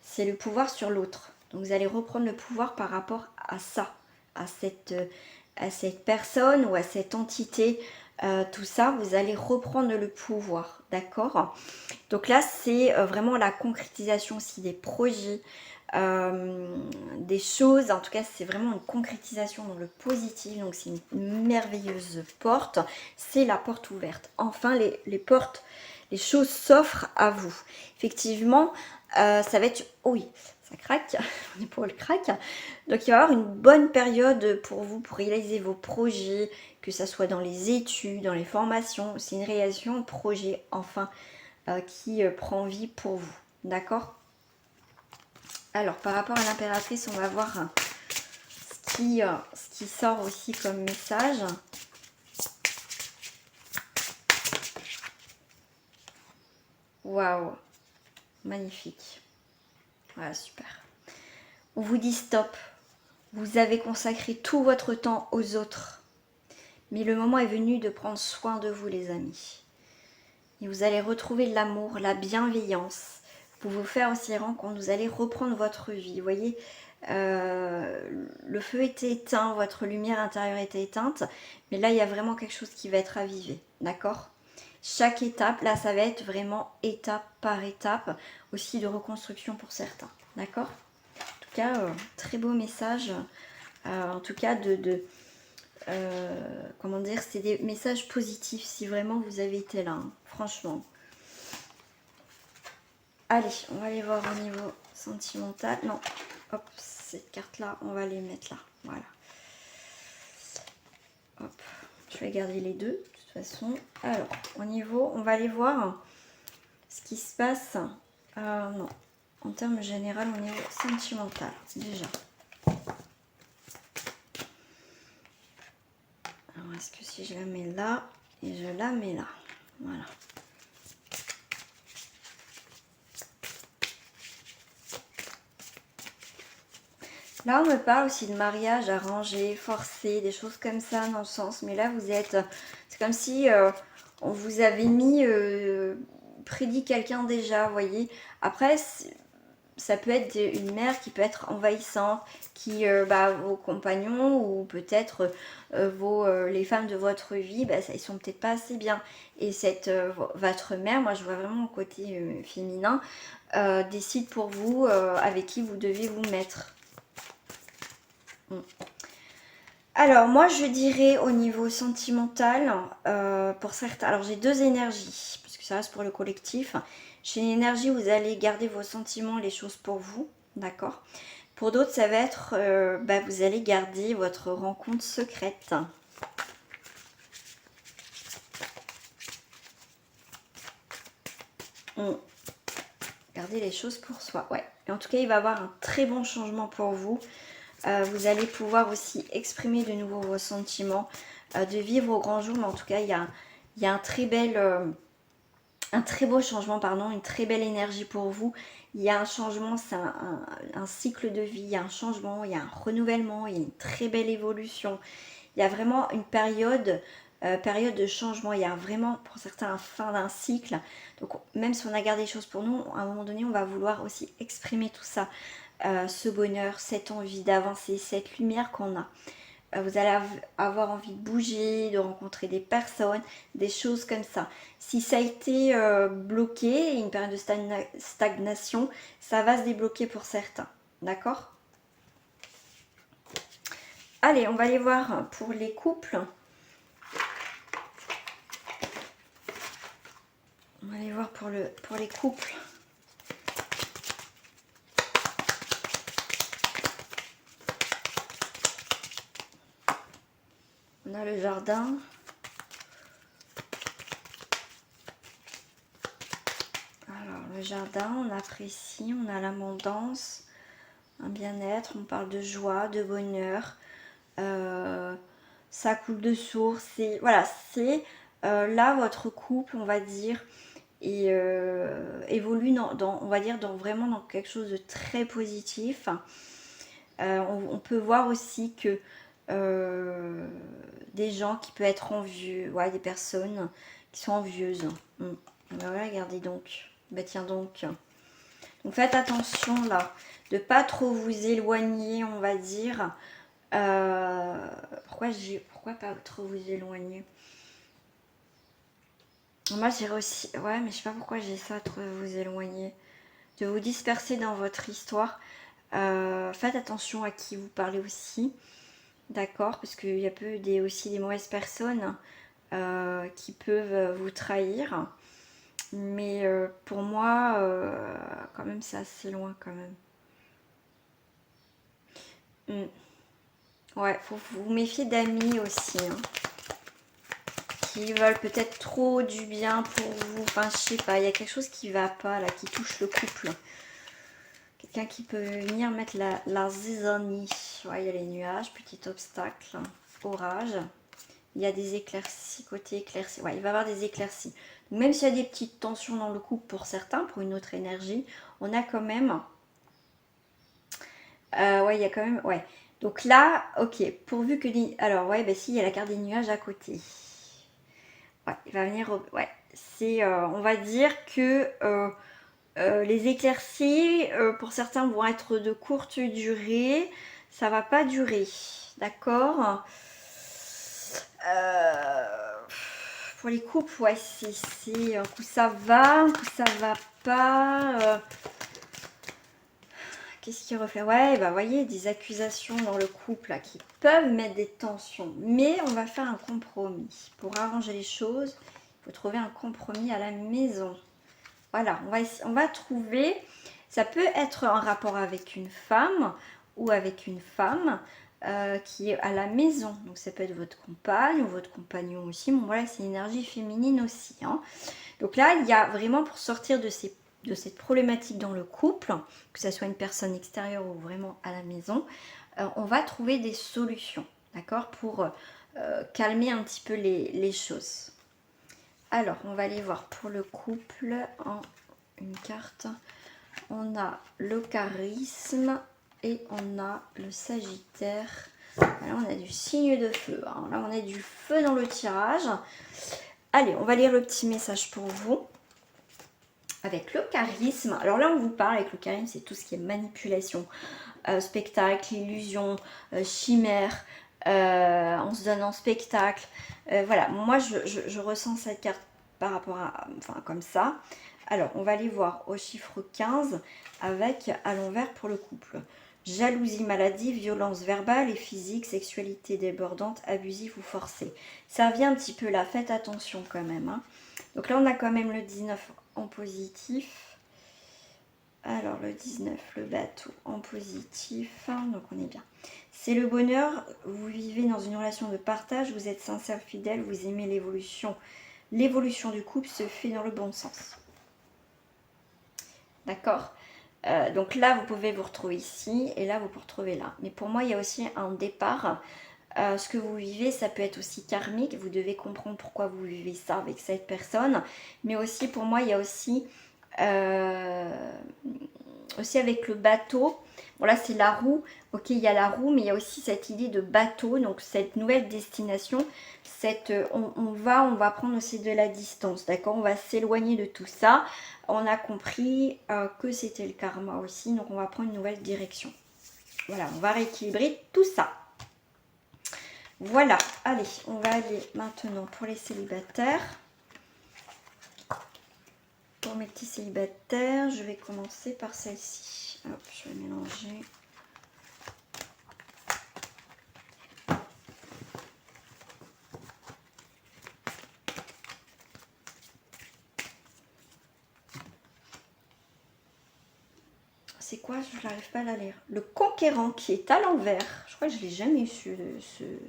C'est le pouvoir sur l'autre. Donc vous allez reprendre le pouvoir par rapport à ça, à cette personne ou à cette entité. Tout ça, vous allez reprendre le pouvoir, d'accord? Donc là, c'est vraiment la concrétisation aussi des projets, des choses. En tout cas, c'est vraiment une concrétisation dans le positif. Donc, c'est une merveilleuse porte. C'est la porte ouverte. Enfin, les portes, les choses s'offrent à vous. Effectivement, ça va être... Oh oui, ça craque. Mon épaule craque. Donc, il va y avoir une bonne période pour vous, pour réaliser vos projets, que ce soit dans les études, dans les formations. C'est une réalisation de projet, enfin, qui prend vie pour vous. D'accord ? Alors, par rapport à l'impératrice, on va voir ce qui sort aussi comme message. Waouh, magnifique. Voilà, super. On vous dit stop. Vous avez consacré tout votre temps aux autres. Mais le moment est venu de prendre soin de vous, les amis. Et vous allez retrouver l'amour, la bienveillance. Pour vous faire aussi rendre quand vous allez reprendre votre vie. Vous voyez, le feu était éteint, votre lumière intérieure était éteinte, mais là il y a vraiment quelque chose qui va être avivé, d'accord? Chaque étape, là ça va être vraiment étape par étape, aussi de reconstruction pour certains, d'accord? En tout cas, très beau message, en tout cas comment dire, c'est des messages positifs si vraiment vous avez été là, hein, franchement. Allez, on va aller voir au niveau sentimental. Non, hop, cette carte-là, on va les mettre là. Voilà. Hop, je vais garder les deux, de toute façon. Alors, au niveau, on va aller voir ce qui se passe. Non, en termes général, au niveau sentimental, déjà. Alors, est-ce que si je la mets là, et je la mets là. Voilà. Là, on me parle aussi de mariage arrangé, forcé, des choses comme ça dans le sens. Mais là, vous êtes... C'est comme si on vous avait mis... prédit quelqu'un déjà, vous voyez. Après, ça peut être une mère qui peut être envahissante, qui, vos compagnons ou peut-être les femmes de votre vie, ils sont peut-être pas assez bien. Et votre mère, moi je vois vraiment le côté féminin, décide pour vous avec qui vous devez vous mettre. Alors moi je dirais au niveau sentimental, pour certains, alors j'ai deux énergies, parce que ça reste pour le collectif. Chez une énergie, vous allez garder vos sentiments, les choses pour vous, d'accord. Pour d'autres, ça va être, vous allez garder votre rencontre secrète. Gardez les choses pour soi, ouais. Et en tout cas, il va y avoir un très bon changement pour vous. Vous allez pouvoir aussi exprimer de nouveau vos sentiments, de vivre au grand jour, mais en tout cas, il y a un très beau changement, une très belle énergie pour vous. Il y a un changement, c'est un cycle de vie, il y a un changement, il y a un renouvellement, il y a une très belle évolution. Il y a vraiment une période de changement, il y a vraiment pour certains fin d'un cycle. Donc même si on a gardé les choses pour nous, à un moment donné, on va vouloir aussi exprimer tout ça. Ce bonheur, cette envie d'avancer, cette lumière qu'on a. Vous allez avoir envie de bouger, de rencontrer des personnes, des choses comme ça. Si ça a été bloqué, une période de stagnation, ça va se débloquer pour certains. D'accord ? Allez, on va aller voir pour les couples. On va aller voir pour les couples. On a le jardin. Alors, le jardin, on apprécie, on a l'abondance, un bien-être, on parle de joie, de bonheur. Ça coule de source. Voilà, c'est là votre couple, on va dire, et évolue on va dire vraiment dans quelque chose de très positif. On peut voir aussi que des gens qui peuvent être envieux, des personnes qui sont envieuses. Regardez donc. Tiens donc. Donc faites attention là, de pas trop vous éloigner, on va dire. Pourquoi pas trop vous éloigner? Moi j'irais aussi, mais je sais pas pourquoi j'ai ça, trop vous éloigner, de vous disperser dans votre histoire. Faites attention à qui vous parlez aussi. D'accord, parce qu'il y a aussi des mauvaises personnes qui peuvent vous trahir. Mais pour moi, quand même, c'est assez loin quand même. Ouais, faut vous méfier d'amis aussi, hein, qui veulent peut-être trop du bien pour vous. Enfin, je sais pas, il y a quelque chose qui va pas là, qui touche le couple. Quelqu'un qui peut venir mettre la zizanie. Ouais, il y a les nuages, petit obstacle, orage. Il y a des éclaircies, côté éclaircies. Ouais, il va y avoir des éclaircies. Donc, même s'il y a des petites tensions dans le couple pour certains, pour une autre énergie, on a quand même... ouais, il y a quand même... Ouais. Donc là, ok, pourvu que... Alors, ouais, bah si, il y a la carte des nuages à côté. Ouais, il va venir... Ouais, c'est... on va dire que... les éclaircies, pour certains, vont être de courte durée. Ça va pas durer. D'accord. Pour les couples, ouais, c'est un coup ça va, un coup ça va pas. Qu'est-ce qui reflète? Ouais, bah voyez, des accusations dans le couple là, qui peuvent mettre des tensions. Mais on va faire un compromis. Pour arranger les choses, il faut trouver un compromis à la maison. Voilà, on va trouver, ça peut être en rapport avec une femme ou avec une femme qui est à la maison. Donc ça peut être votre compagne ou votre compagnon aussi. Bon voilà, c'est une énergie féminine aussi, hein. Donc là, il y a vraiment pour sortir de cette problématique dans le couple, que ce soit une personne extérieure ou vraiment à la maison, on va trouver des solutions, d'accord, pour calmer un petit peu les choses. Alors, on va aller voir pour le couple en une carte. On a le charisme et on a le Sagittaire. Là, on a du signe de feu. Hein. Là, on a du feu dans le tirage. Allez, on va lire le petit message pour vous. Avec le charisme. Alors là, on vous parle avec le charisme, c'est tout ce qui est manipulation, spectacle, illusion, chimère. On se donne en spectacle. Voilà, moi je ressens cette carte par rapport à, enfin comme ça. Alors, on va aller voir au chiffre 15 avec à l'envers pour le couple. Jalousie, maladie, violence verbale et physique, sexualité débordante, abusive ou forcée. Ça vient un petit peu là, faites attention quand même. Hein. Donc là, on a quand même le 19 en positif. Alors, le 19, le bateau en positif. Donc, on est bien. C'est le bonheur. Vous vivez dans une relation de partage. Vous êtes sincère, fidèle. Vous aimez l'évolution. L'évolution du couple se fait dans le bon sens. D'accord. Donc là, vous pouvez vous retrouver ici. Et là, vous pouvez retrouver là. Mais pour moi, il y a aussi un départ. Ce que vous vivez, ça peut être aussi karmique. Vous devez comprendre pourquoi vous vivez ça avec cette personne. Mais aussi, pour moi, il y a aussi avec le bateau. Bon là c'est la roue, ok il y a la roue, mais il y a aussi cette idée de bateau, donc cette nouvelle destination, on va prendre aussi de la distance, d'accord, on va s'éloigner de tout ça. On a compris que c'était le karma aussi, donc on va prendre une nouvelle direction. Voilà, on va rééquilibrer tout ça. Voilà, allez, on va aller maintenant pour les célibataires. Pour mes petits célibataires, je vais commencer par celle-ci. Hop, je vais mélanger. C'est quoi? Je n'arrive pas à la lire. Le conquérant qui est à l'envers. Je crois que je ne l'ai jamais su,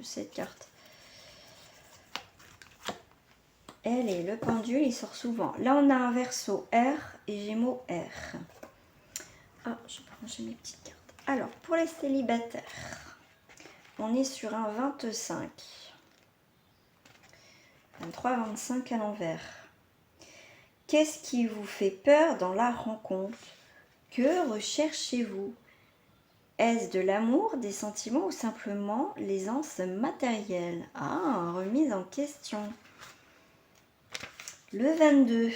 cette carte. Elle est le pendule, il sort souvent. Là, on a un verso R et Gémeaux R. Ah, je vais ranger mes petites cartes. Alors, pour les célibataires, on est sur un 25. 23, 25 à l'envers. Qu'est-ce qui vous fait peur dans la rencontre? Que recherchez-vous? Est-ce de l'amour, des sentiments ou simplement l'aisance matérielle? Ah, remise en question. Le 22.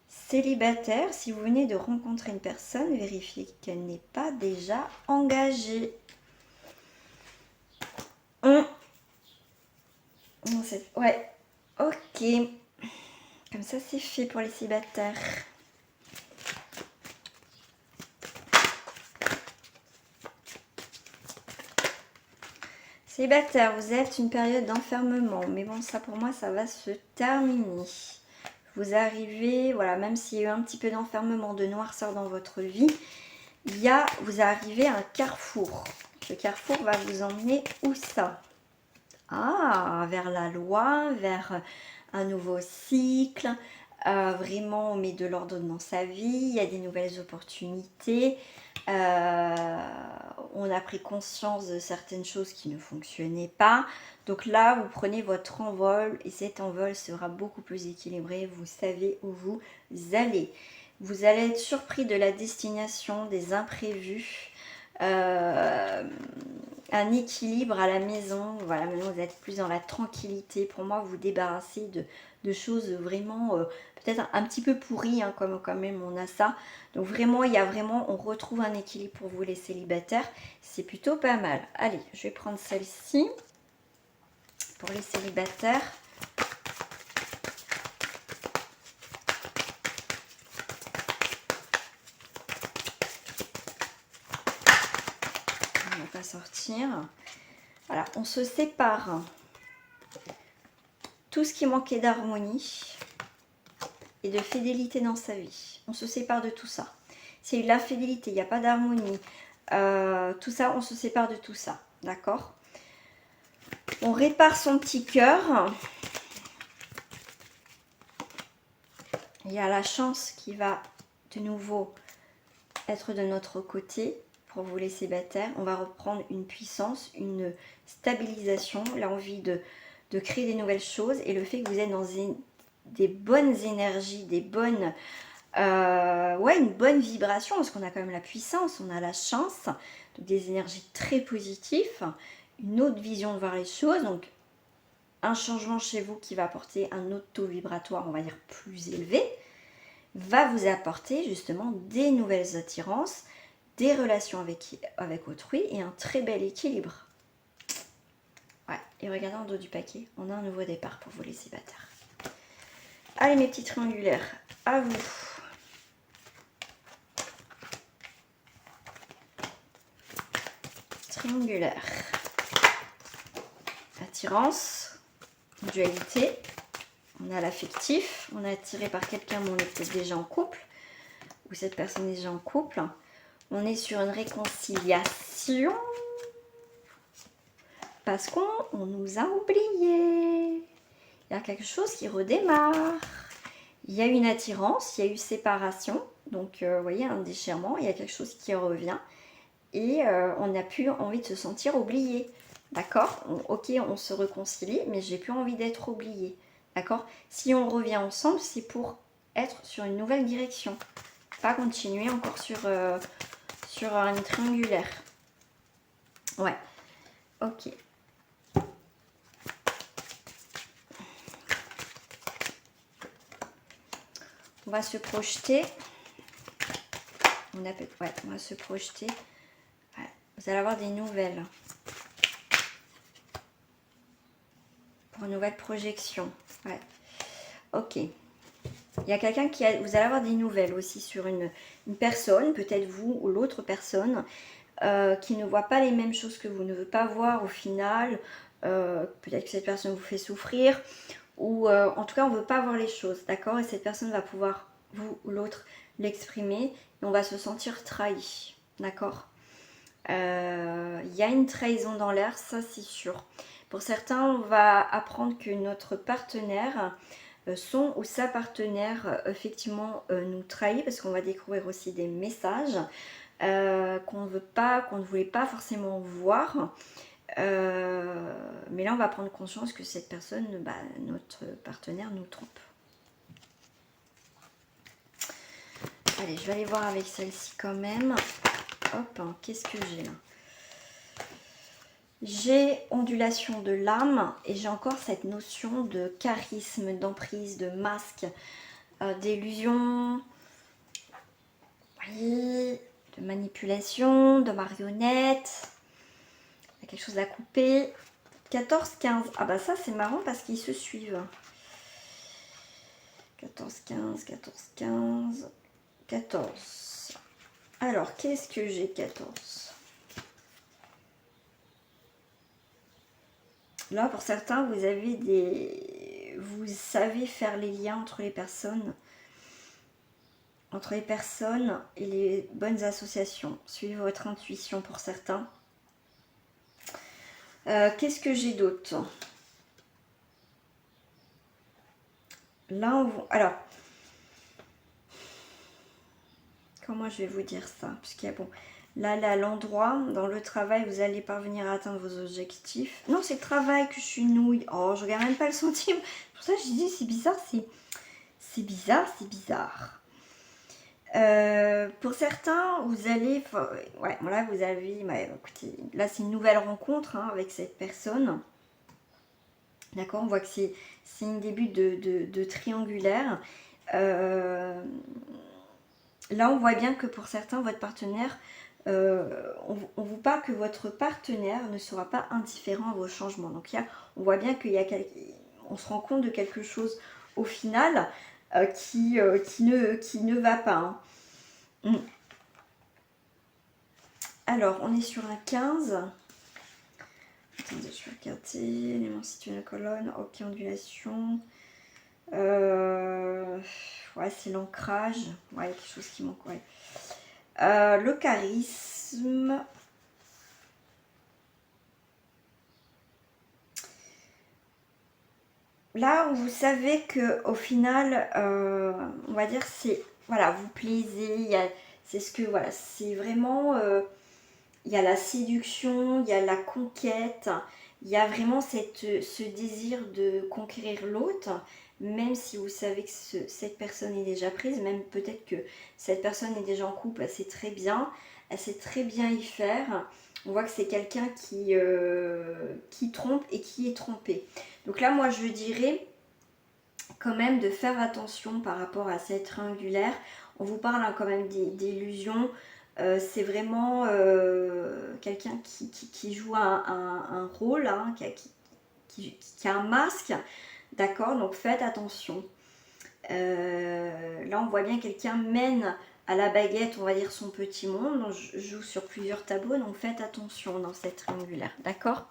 Célibataire, si vous venez de rencontrer une personne, vérifiez qu'elle n'est pas déjà engagée. Ouais, ok. Comme ça, c'est fait pour les célibataires. Célibataire, vous êtes une période d'enfermement. Mais bon, ça pour moi, ça va se terminer. Vous arrivez, voilà, même s'il y a eu un petit peu d'enfermement, de noirceur dans votre vie, vous arrivez à un carrefour. Ce carrefour va vous emmener où ça? Ah, vers la loi, vers un nouveau cycle. Vraiment, on met de l'ordre dans sa vie. Il y a des nouvelles opportunités. On a pris conscience de certaines choses qui ne fonctionnaient pas. Donc là, vous prenez votre envol et cet envol sera beaucoup plus équilibré. Vous savez où vous allez. Vous allez être surpris de la destination, des imprévus. Un équilibre à la maison. Voilà, maintenant vous êtes plus dans la tranquillité. Pour moi, vous vous débarrassez de choses vraiment peut-être un petit peu pourries, hein, comme quand même on a ça. Donc vraiment, on retrouve un équilibre pour vous les célibataires. C'est plutôt pas mal. Allez, je vais prendre celle-ci pour les célibataires. On va pas sortir. Voilà, on se sépare. Tout ce qui manquait d'harmonie et de fidélité dans sa vie. On se sépare de tout ça. S'il y a eu de l'infidélité, il n'y a pas d'harmonie, tout ça, on se sépare de tout ça. D'accord? On répare son petit cœur. Il y a la chance qui va de nouveau être de notre côté pour vous les célibataires. On va reprendre une puissance, une stabilisation, l'envie de créer des nouvelles choses et le fait que vous êtes dans des bonnes énergies, des bonnes... une bonne vibration parce qu'on a quand même la puissance, on a la chance, donc des énergies très positives, une autre vision de voir les choses, donc un changement chez vous qui va apporter un autre taux vibratoire, on va dire plus élevé, va vous apporter justement des nouvelles attirances, des relations avec autrui et un très bel équilibre. Ouais, et regardez en dos du paquet, on a un nouveau départ pour vous les célibataires. Allez mes petits triangulaires, à vous. Triangulaire. Attirance, dualité. On a l'affectif, on est attiré par quelqu'un mais on est peut-être déjà en couple, ou cette personne est déjà en couple. On est sur une réconciliation parce qu'on nous a oubliés. Il y a quelque chose qui redémarre. Il y a une attirance, il y a eu séparation, donc vous voyez un déchirement, il y a quelque chose qui revient et on n'a plus envie de se sentir oublié. D'accord? Ok, on se réconcilie, mais j'ai plus envie d'être oublié. D'accord? Si on revient ensemble, c'est pour être sur une nouvelle direction. Pas continuer encore sur une triangulaire. Ouais. Ok. On va se projeter. On va se projeter. Ouais. Vous allez avoir des nouvelles. Pour une nouvelle projection. Ouais. Ok. Il y a quelqu'un vous allez avoir des nouvelles aussi sur une personne, peut-être vous ou l'autre personne, qui ne voit pas les mêmes choses que vous, ne veut pas voir au final. Peut-être que cette personne vous fait souffrir. Ou en tout cas, on ne veut pas voir les choses. D'accord? Et cette personne va pouvoir, vous ou l'autre, l'exprimer. Et on va se sentir trahi. D'accord? Il y a une trahison dans l'air, ça c'est sûr. Pour certains, on va apprendre que notre partenaire, son ou sa partenaire, effectivement, nous trahit parce qu'on va découvrir aussi des messages qu'on ne voulait pas forcément voir. Mais là, on va prendre conscience que cette personne, notre partenaire, nous trompe. Allez, je vais aller voir avec celle-ci quand même. Hop, hein, qu'est-ce que j'ai là? J'ai ondulation de l'âme et j'ai encore cette notion de charisme, d'emprise, de masque, d'illusion, oui, de manipulation, de marionnette. Il y a quelque chose à couper. 14, 15. Ah bah ça c'est marrant parce qu'ils se suivent. 14, 15, 14, 15, 14. Alors, qu'est-ce que j'ai 14? Là, pour certains, vous avez vous savez faire les liens entre les personnes et les bonnes associations. Suivez votre intuition pour certains. Qu'est-ce que j'ai d'autre? Là, alors, comment je vais vous dire ça? Puisqu'il y a bon, là, l'endroit, dans le travail, vous allez parvenir à atteindre vos objectifs. Non, c'est le travail que je suis nouille. Oh, je regarde même pas le centime. Pour ça, je dis, c'est bizarre, c'est bizarre, c'est bizarre. Pour certains, vous allez, ouais, là vous avez, écoutez, là c'est une nouvelle rencontre hein, avec cette personne. D'accord, on voit que c'est une début de triangulaire. Là, on voit bien que pour certains, votre partenaire, on vous parle que votre partenaire ne sera pas indifférent à vos changements. Donc, on voit bien on se rend compte de quelque chose au final qui ne va pas. Hein. Alors, on est sur un 15. Attendez, je vais regarder. Élément situé dans la colonne. Ok, ondulation. Ouais, c'est l'ancrage. Ouais, quelque chose qui manque, ouais. Le charisme. Là où vous savez que au final, on va dire, c'est, voilà, vous plaisez, c'est ce que, voilà, c'est vraiment, il y a la séduction, il y a la conquête, il y a vraiment ce désir de conquérir l'autre, même si vous savez que cette personne est déjà prise, même peut-être que cette personne est déjà en couple, elle sait très bien y faire. On voit que c'est quelqu'un qui trompe et qui est trompé. Donc là, moi, je dirais quand même de faire attention par rapport à cette triangulaire. On vous parle hein, quand même d'illusions. C'est vraiment quelqu'un qui joue un rôle, hein, qui a un masque. D'accord, donc faites attention. Là, on voit bien quelqu'un mène à la baguette, on va dire, son petit monde. Donc, je joue sur plusieurs tableaux, donc faites attention dans cette triangulaire. D'accord?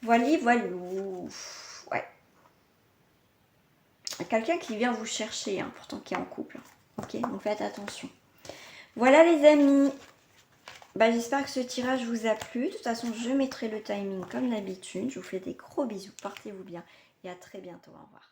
Voilà. Ouais. Quelqu'un qui vient vous chercher, hein, pourtant qui est en couple. Ok, donc faites attention. Voilà les amis. Bah, j'espère que ce tirage vous a plu. De toute façon, je mettrai le timing comme d'habitude. Je vous fais des gros bisous. Portez-vous bien et à très bientôt. Au revoir.